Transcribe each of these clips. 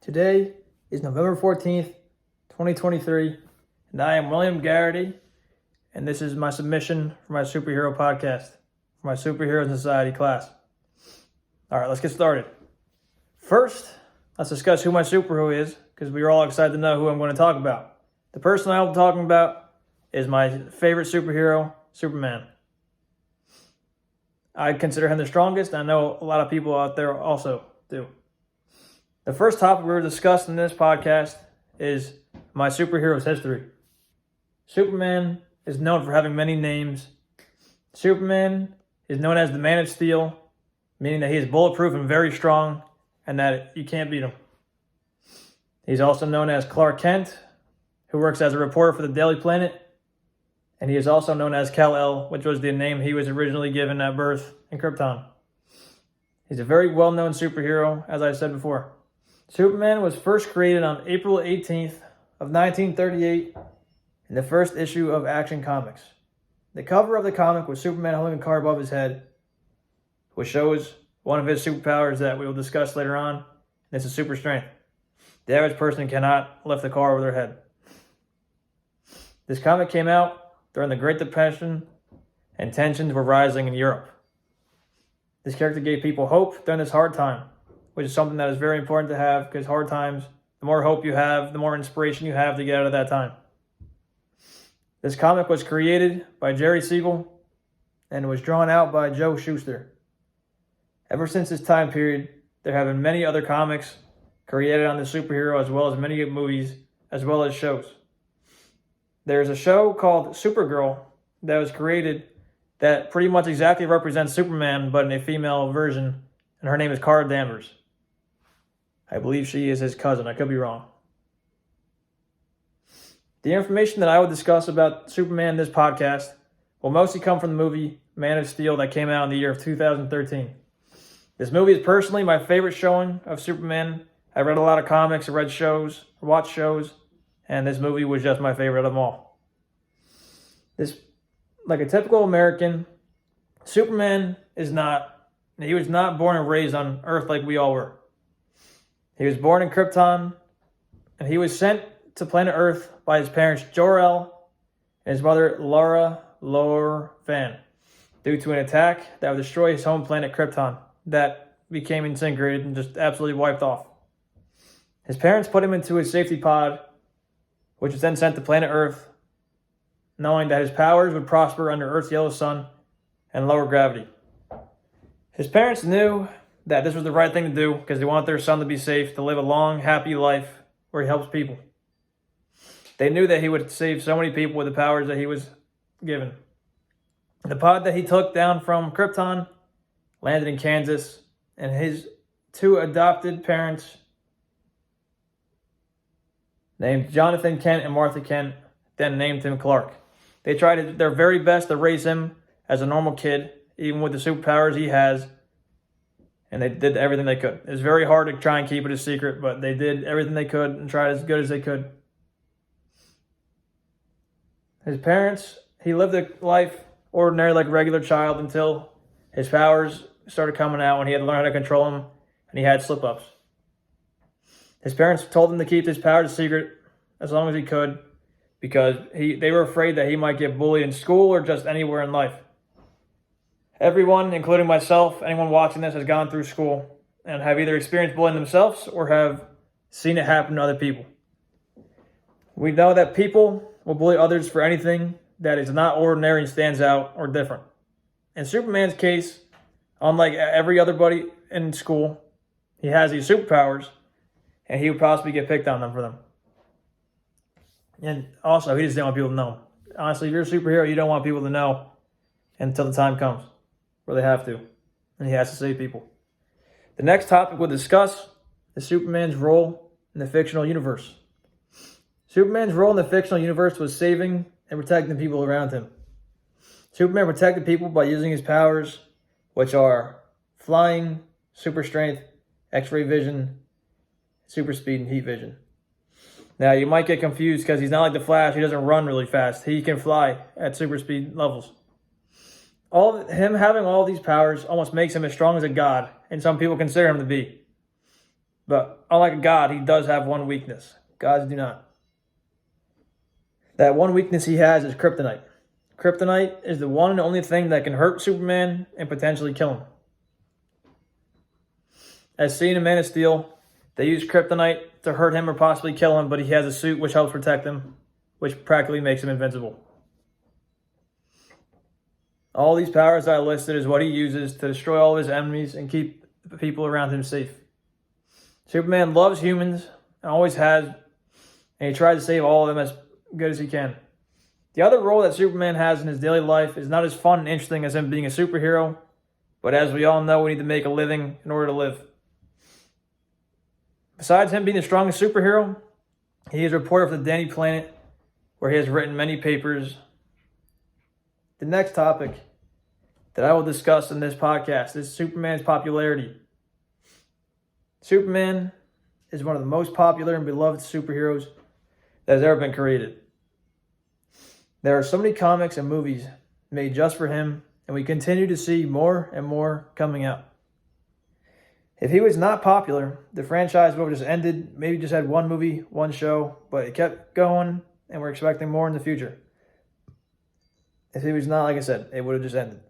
Today is November 14th, 2023, and I am William Garrity, and this is my submission for my superhero podcast, for my Superheroes in Society class. All right, let's get started. First, let's discuss who my superhero is, because we are all excited to know who I'm going to talk about. The person I'll be talking about is my favorite superhero, Superman. I consider him the strongest, and I know a lot of people out there also do. The first topic we're discussing in this podcast is my superhero's history. Superman is known for having many names. Superman is known as the Man of Steel, meaning that he is bulletproof and very strong, and that you can't beat him. He's also known as Clark Kent, who works as a reporter for the Daily Planet, and he is also known as Kal-El, which was the name he was originally given at birth in Krypton. He's a very well-known superhero, as I said before. Superman was first created on April 18th of 1938 in the first issue of Action Comics. The cover of the comic was Superman holding a car above his head, which shows one of his superpowers that we will discuss later on. It's a super strength. The average person cannot lift a car over their head. This comic came out during the Great Depression, and tensions were rising in Europe. This character gave people hope during this hard time, which is something that is very important to have, because hard times, the more hope you have, the more inspiration you have to get out of that time. This comic was created by Jerry Siegel and was drawn out by Joe Shuster. Ever since this time period, there have been many other comics created on the superhero, as well as many movies, as well as shows. There's a show called Supergirl that was created that pretty much exactly represents Superman, but in a female version, and her name is Kara Danvers. I believe she is his cousin. I could be wrong. The information that I will discuss about Superman in this podcast will mostly come from the movie Man of Steel that came out in the year of 2013. This movie is personally my favorite showing of Superman. I read a lot of comics, I read shows, watched shows, and this movie was just my favorite of them all. Like a typical American, Superman was not born and raised on Earth like we all were. He was born in Krypton, and he was sent to planet Earth by his parents Jor-El and his mother Lara Lor-Van due to an attack that would destroy his home planet Krypton that became disintegrated and just absolutely wiped off. His parents put him into a safety pod, which was then sent to planet Earth, knowing that his powers would prosper under Earth's yellow sun and lower gravity. His parents knew that this was the right thing to do because they wanted their son to be safe, to live a long, happy life where he helps people. They knew that he would save so many people with the powers that he was given. The pod that he took down from Krypton landed in Kansas, and his two adopted parents, named Jonathan Kent and Martha Kent, then named him Clark. They tried their very best to raise him as a normal kid, even with the superpowers he has, and they did everything they could. It was very hard to try and keep it a secret, but they did everything they could and tried as good as they could. His parents, he lived a life ordinary like a regular child until his powers started coming out and he had to learn how to control them, and he had slip-ups. His parents told him to keep his powers a secret as long as he could because they were afraid that he might get bullied in school or just anywhere in life. Everyone, including myself, anyone watching this has gone through school and have either experienced bullying themselves or have seen it happen to other people. We know that people will bully others for anything that is not ordinary and stands out or different. In Superman's case, unlike every other buddy in school, he has these superpowers, and he would possibly get picked on them for them. And also, he just didn't want people to know. Honestly, if you're a superhero, you don't want people to know until the time comes where they have to, and he has to save people. The next topic we'll discuss is Superman's role in the fictional universe. Superman's role in the fictional universe was saving and protecting people around him. Superman protected people by using his powers, which are flying, super strength, X-ray vision, super speed, and heat vision. Now, you might get confused because he's not like the Flash. He doesn't run really fast. He can fly at super speed levels. Him having all these powers almost makes him as strong as a god, and some people consider him to be. But unlike God, he does have one weakness. Gods do not. That one weakness he has is kryptonite. Kryptonite is the one and only thing that can hurt Superman and potentially kill him. As seen in Man of Steel, they use kryptonite to hurt him or possibly kill him, but he has a suit which helps protect him, which practically makes him invincible. All these powers that I listed is what he uses to destroy all of his enemies and keep the people around him safe. Superman loves humans and always has, and he tries to save all of them as good as he can. The other role that Superman has in his daily life is not as fun and interesting as him being a superhero, but as we all know, we need to make a living in order to live. Besides him being the strongest superhero, he is a reporter for the Daily Planet, where he has written many papers. The next topic that I will discuss in this podcast is Superman's popularity. Superman is one of the most popular and beloved superheroes that has ever been created. There are so many comics and movies made just for him, and we continue to see more and more coming out. If he was not popular, the franchise would have just ended, maybe just had one movie, one show, but it kept going, and we're expecting more in the future. If he was not, like I said, it would have just ended.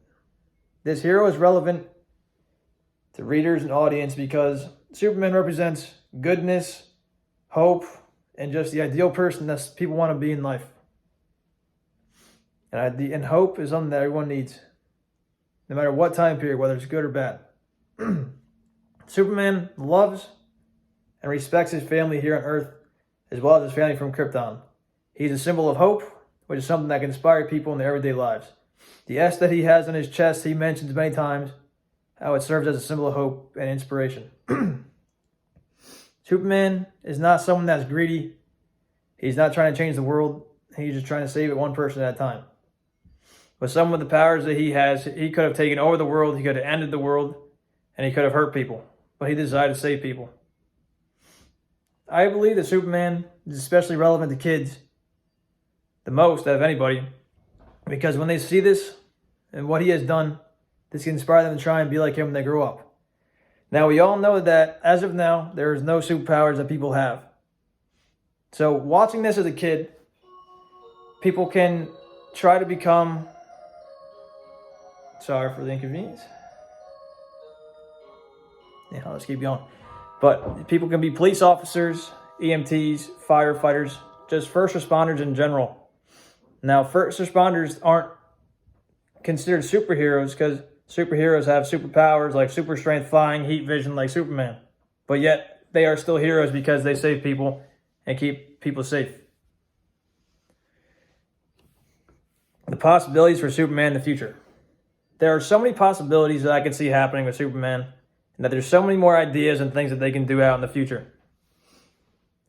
This hero is relevant to readers and audience because Superman represents goodness, hope, and just the ideal person that people want to be in life. And hope is something that everyone needs, no matter what time period, whether it's good or bad. Superman loves and respects his family here on Earth, as well as his family from Krypton. He's a symbol of hope, which is something that can inspire people in their everyday lives. The S that he has on his chest, he mentions many times how it serves as a symbol of hope and inspiration. Superman is not someone that's greedy. He's not trying to change the world. He's just trying to save it one person at a time. With some of the powers that he has, he could have taken over the world, he could have ended the world, and he could have hurt people. But he decided to save people. I believe that Superman is especially relevant to kids the most out of anybody, because when they see this and what he has done, this can inspire them to try and be like him when they grow up. Now, we all know that as of now, there is no superpowers that people have. So watching this as a kid, people can try to become... Sorry for the inconvenience. Yeah, let's keep going. But people can be police officers, EMTs, firefighters, just first responders in general. Now, first responders aren't considered superheroes because superheroes have superpowers like super strength, flying, heat vision like Superman. But yet, they are still heroes because they save people and keep people safe. The possibilities for Superman in the future. There are so many possibilities that I can see happening with Superman, and that there's so many more ideas and things that they can do out in the future.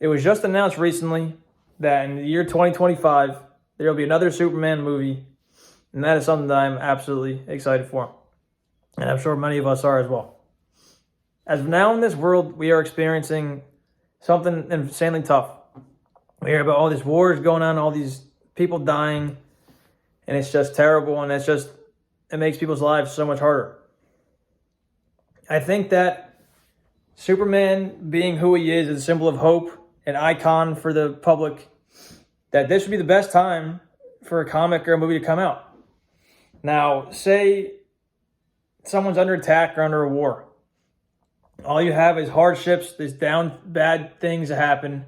It was just announced recently that in the year 2025, there will be another Superman movie, and that is something that I'm absolutely excited for. And I'm sure many of us are as well. As of now in this world, we are experiencing something insanely tough. We hear about all these wars going on, all these people dying, and it's just terrible, and it makes people's lives so much harder. I think that Superman, being who he is a symbol of hope, an icon for the public, that this would be the best time for a comic or a movie to come out. Now, say someone's under attack or under a war. All you have is hardships, there's bad things that happen,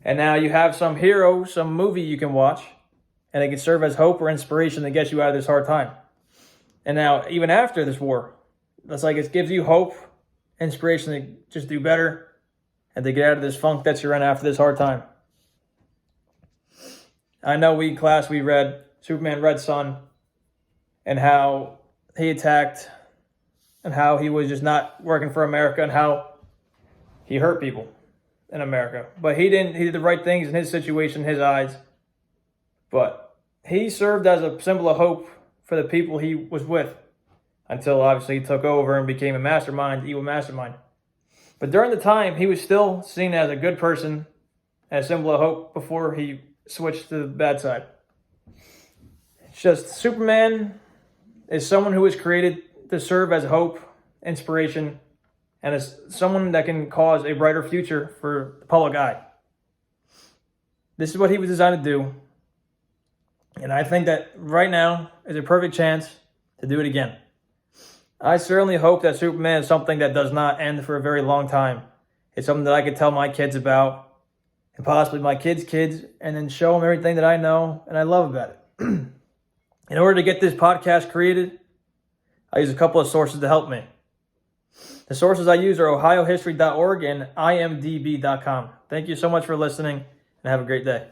and now you have some hero, some movie you can watch, and it can serve as hope or inspiration that gets you out of this hard time. And now, even after this war, it's like it gives you hope, inspiration to just do better, and to get out of this funk that you're in after this hard time. I know in class we read Superman Red Son, and how he attacked, and how he was just not working for America, and how he hurt people in America. But he did the right things in his situation, in his eyes. But he served as a symbol of hope for the people he was with, until obviously he took over and became a mastermind, evil mastermind. But during the time, he was still seen as a good person, as a symbol of hope before he switched to the bad side. It's just Superman is someone who was created to serve as hope, inspiration, and as someone that can cause a brighter future for the public eye. This is what he was designed to do, and I think that right now is a perfect chance to do it again. I certainly hope that Superman is something that does not end for a very long time. It's something that I could tell my kids about, and possibly my kids' kids, and then show them everything that I know and I love about it. In order to get this podcast created, I use a couple of sources to help me. The sources I use are ohiohistory.org and imdb.com. Thank you so much for listening, and have a great day.